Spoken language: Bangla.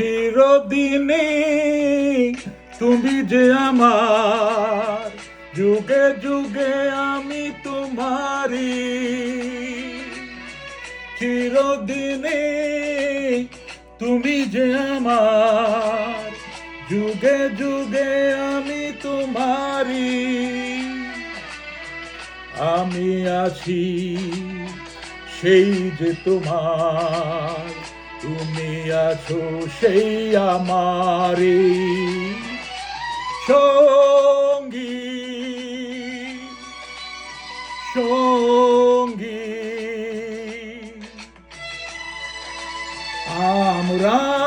চিরদিনে তুমি যে আমার, যুগে যুগে আমি তোমারি। চিরদিনে তুমি যে আমার, যুগে যুগে আমি তোমারি। আমি আছি সেই যে তোমার, তুমি আছো সেই আমারি সঙ্গী সঙ্গী। আমরা